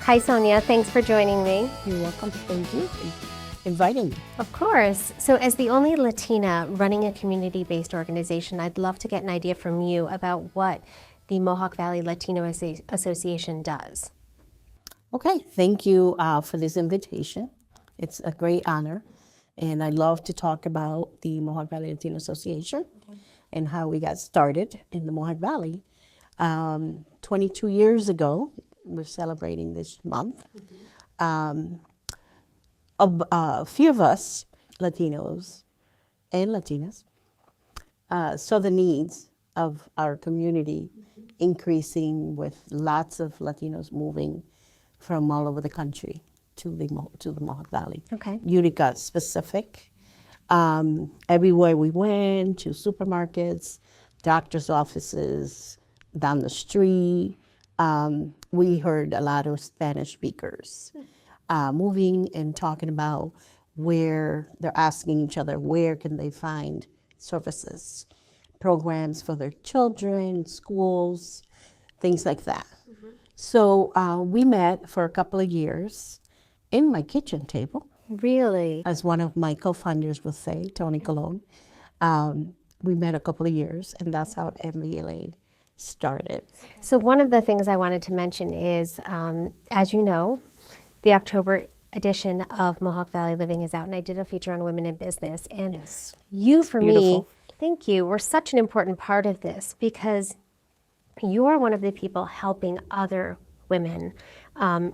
Hi, Sonia. Thanks for joining me. You're welcome. Thank you for inviting me. Of course. So as the only Latina running a community-based organization, I'd love to get an idea from you about what the Mohawk Valley Latino Association does. Okay, thank you for this invitation. It's a great honor. And I love to talk about the Mohawk Valley Latino Association and how we got started in the Mohawk Valley. 22 years ago, we're celebrating this month. A few of us, Latinos and Latinas, saw the needs of our community increasing with lots of Latinos moving from all over the country to the Mohawk Valley. Okay. Utica specific. Everywhere we went, to supermarkets, doctor's offices, down the street, we heard a lot of Spanish speakers moving and talking about where they're asking each other, where can they find services, programs for their children, schools, things like that. So we met for a couple of years in my kitchen table. Really? As one of my co-founders would say, Tony Colon. We met a couple of years, and that's how MVLA started. So one of the things I wanted to mention is, as you know, the October edition of Mohawk Valley Living is out, and I did a feature on women in business. And Yes. you, for Beautiful. me, thank you, were such an important part of this because you are one of the people helping other women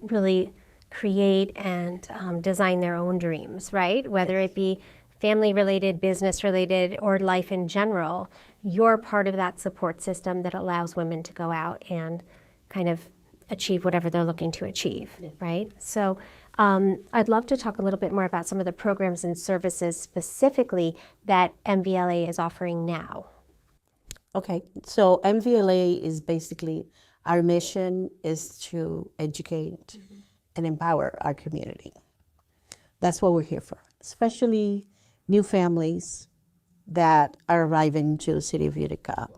really create and design their own dreams, right? Whether it be family-related, business-related, or life in general, you're part of that support system that allows women to go out and kind of achieve whatever they're looking to achieve, right? So I'd love to talk a little bit more about some of the programs and services specifically that MVLA is offering now. Okay, so MVLA is basically, our mission is to educate and empower our community. That's what we're here for, especially new families that are arriving to the city of Utica.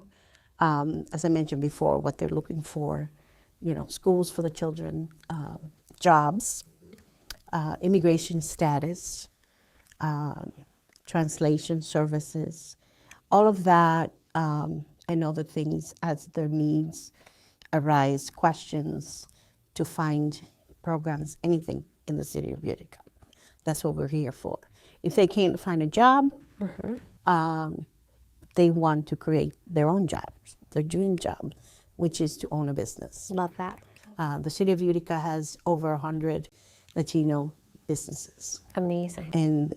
As I mentioned before, what they're looking for, schools for the children, jobs, immigration status, translation services, all of that, and other things as their needs arise, questions to find programs, anything in the city of Utica. That's what we're here for. If they can't find a job, they want to create their own jobs, their dream job, which is to own a business. Love that. The city of Utica has over 100 Latino businesses. Amazing. And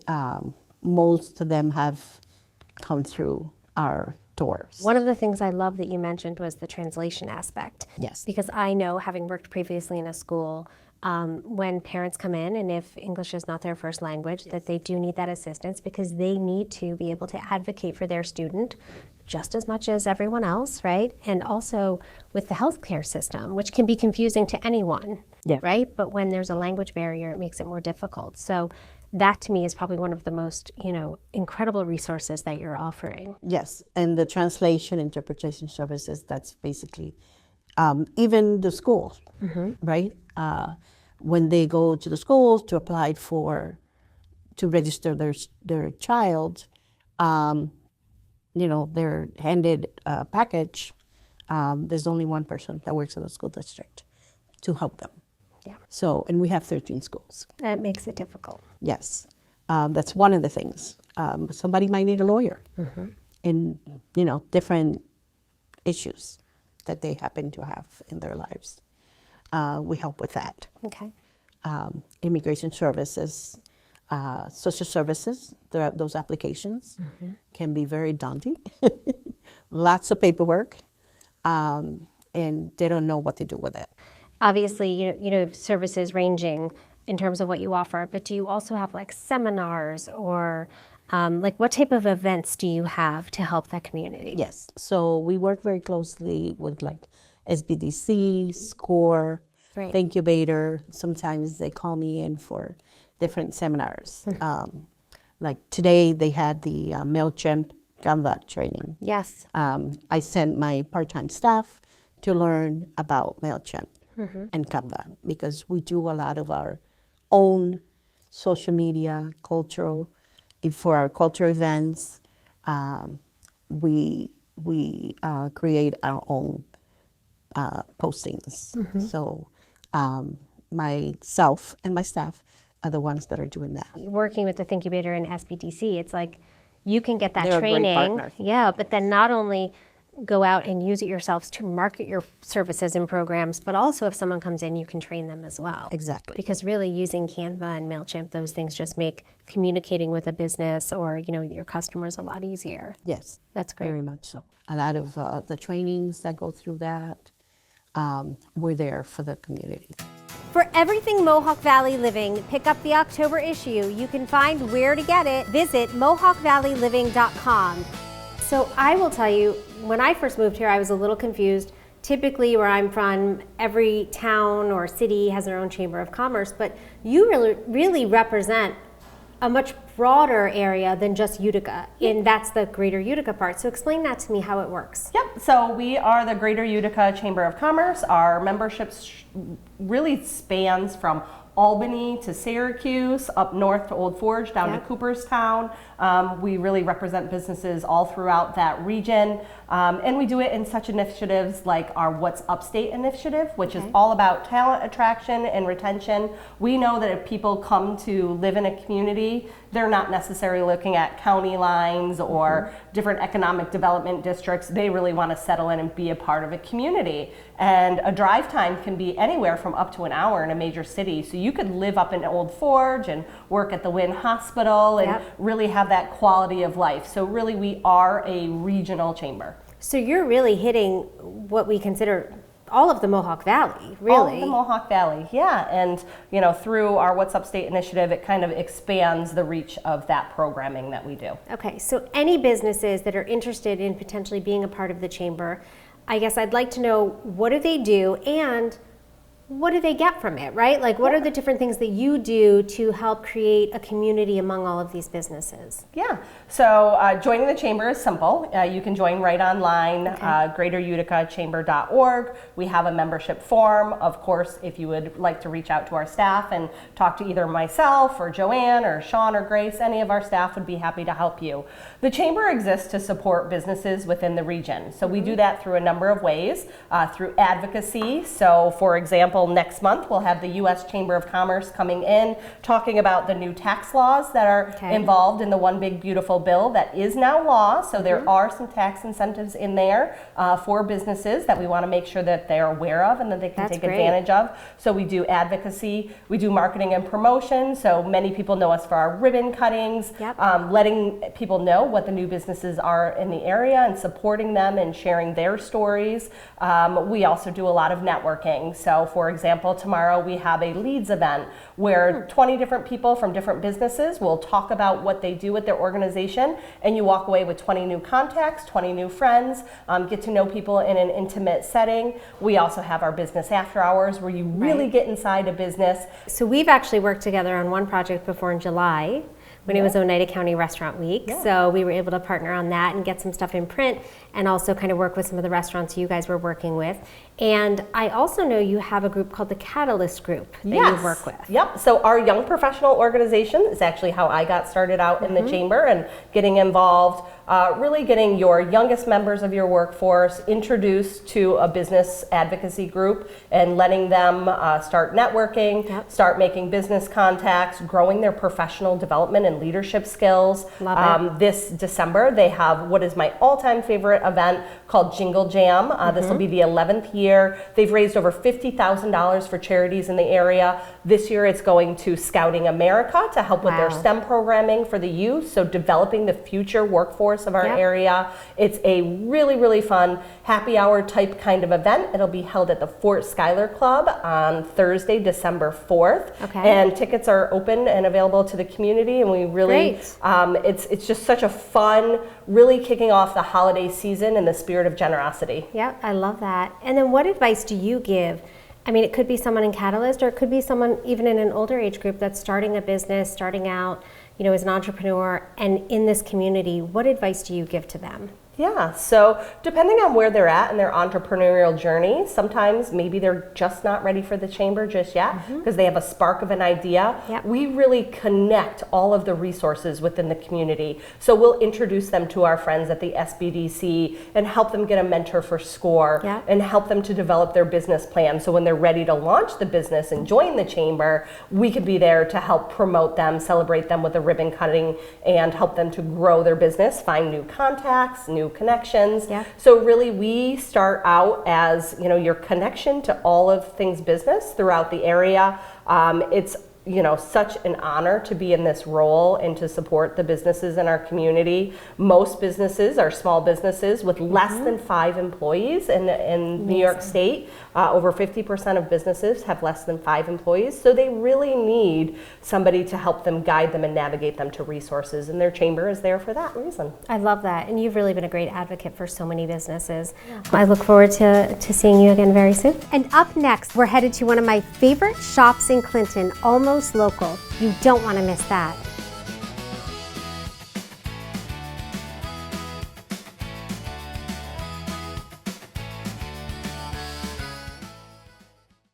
most of them have come through our doors. One of the things I love that you mentioned was the translation aspect. Yes. Because I know, having worked previously in a school, when parents come in and if English is not their first language, that they do need that assistance because they need to be able to advocate for their student just as much as everyone else, right? And also with the healthcare system, which can be confusing to anyone, right? But when there's a language barrier, it makes it more difficult. So that to me is probably one of the most, incredible resources that you're offering. Yes, and the translation interpretation services, that's basically even the schools, right? When they go to the schools to apply to register their child, they're handed a package. There's only one person that works in the school district to help them. Yeah. So, and we have 13 schools. That makes it difficult. Yes, that's one of the things. Somebody might need a lawyer in, different issues that they happen to have in their lives. We help with that. Okay. Immigration services, social services, those applications can be very daunting. Lots of paperwork, and they don't know what to do with it. Obviously, services ranging in terms of what you offer, but do you also have like seminars or what type of events do you have to help that community? Yes, so we work very closely with like SBDC, SCORE, Great. The Incubator. Sometimes they call me in for different seminars. Like today they had the MailChimp Canva training. Yes. I sent my part-time staff to learn about MailChimp. and Canva, because we do a lot of our own social media, cultural, for our cultural events. We create our own postings. So myself and my staff are the ones that are doing that. Working with the Thinkubator and SBDC, it's like you can get that They're a great training. partner. Yeah, but then not only go out and use it yourselves to market your services and programs, but also if someone comes in, you can train them as well. Exactly. Because really using Canva and MailChimp, those things just make communicating with a business or your customers a lot easier. Yes. That's great. Very much so. A lot of the trainings that go through that, we're there for the community. For everything Mohawk Valley Living, pick up the October issue. You can find where to get it. Visit mohawkvalleyliving.com. So I will tell you, when I first moved here, I was a little confused. Typically, where I'm from, every town or city has their own chamber of commerce, but you really represent a much broader area than just Utica, and that's the Greater Utica part. So explain that to me, how it works. Yep, so we are the Greater Utica Chamber of Commerce. Our membership really spans from Albany to Syracuse, up north to Old Forge, down to Cooperstown. We really represent businesses all throughout that region. And we do it in such initiatives like our What's Upstate initiative, which is all about talent attraction and retention. We know that if people come to live in a community, they're not necessarily looking at county lines or different economic development districts. They really want to settle in and be a part of a community. And a drive time can be anywhere from up to an hour in a major city. So you could live up in Old Forge and work at the Wynn Hospital and really have that quality of life. So really we are a regional chamber. So you're really hitting what we consider all of the Mohawk Valley, really. All of the Mohawk Valley, yeah. And through our What's Upstate initiative, it kind of expands the reach of that programming that we do. Okay, so any businesses that are interested in potentially being a part of the chamber, I guess I'd like to know, what do they do and what do they get from it, right? Like, what are the different things that you do to help create a community among all of these businesses? Yeah, so joining the chamber is simple. You can join right online, greateruticachamber.org. We have a membership form. Of course, if you would like to reach out to our staff and talk to either myself or Joanne or Sean or Grace, any of our staff would be happy to help you. The chamber exists to support businesses within the region. So we do that through a number of ways, through advocacy. So for example, next month we'll have the U.S. Chamber of Commerce coming in talking about the new tax laws that are involved in the One Big Beautiful Bill that is now law. So there are some tax incentives in there for businesses that we want to make sure that they're aware of and that they can take advantage of. So we do advocacy, we do marketing and promotion. So many people know us for our ribbon cuttings, letting people know what the new businesses are in the area and supporting them and sharing their stories. We also do a lot of networking. So for example, tomorrow we have a leads event where 20 different people from different businesses will talk about what they do with their organization, and you walk away with 20 new contacts, 20 new friends, get to know people in an intimate setting. We also have our business after hours where you really get inside a business. So we've actually worked together on one project before in July, when it was Oneida County Restaurant Week. So we were able to partner on that and get some stuff in print and also kind of work with some of the restaurants you guys were working with. And I also know you have a group called the Catalyst Group that you work with. Yep, so our young professional organization is actually how I got started out in the chamber and getting involved, really getting your youngest members of your workforce introduced to a business advocacy group and letting them start networking, start making business contacts, growing their professional development and leadership skills. This December they have what is my all-time favorite event called Jingle Jam. This will be the 11th year. They've raised over $50,000 for charities in the area. This year it's going to Scouting America to help with their STEM programming for the youth, so developing the future workforce of our area. It's a really, really fun happy hour type kind of event. It'll be held at the Fort Schuyler Club on Thursday, December 4th. And tickets are open and available to the community, and we really, it's just such a fun, really kicking off the holiday season in the spirit of generosity. Yeah, I love that. And then what advice do you give? I mean, it could be someone in Catalyst, or it could be someone even in an older age group that's starting a business, starting out, as an entrepreneur, and in this community. What advice do you give to them? Yeah, so depending on where they're at in their entrepreneurial journey, sometimes maybe they're just not ready for the chamber just yet because they have a spark of an idea. Yep. We really connect all of the resources within the community. So we'll introduce them to our friends at the SBDC and help them get a mentor for SCORE Yep. and help them to develop their business plan. So when they're ready to launch the business and join the chamber, we could be there to help promote them, celebrate them with a ribbon cutting, and help them to grow their business, find new contacts, new connections. Yeah. So really we start out as, you know, your connection to all of things business throughout the area. It's, you know, such an honor to be in this role and to support the businesses in our community. Most businesses are small businesses with less than 5 employees in New York State. Over 50% of businesses have less than 5 employees. So they really need somebody to help them, guide them, and navigate them to resources. And their chamber is there for that reason. I love that, and you've really been a great advocate for so many businesses. I look forward to seeing you again very soon. And up next, we're headed to one of my favorite shops in Clinton, almost local. You don't want to miss that.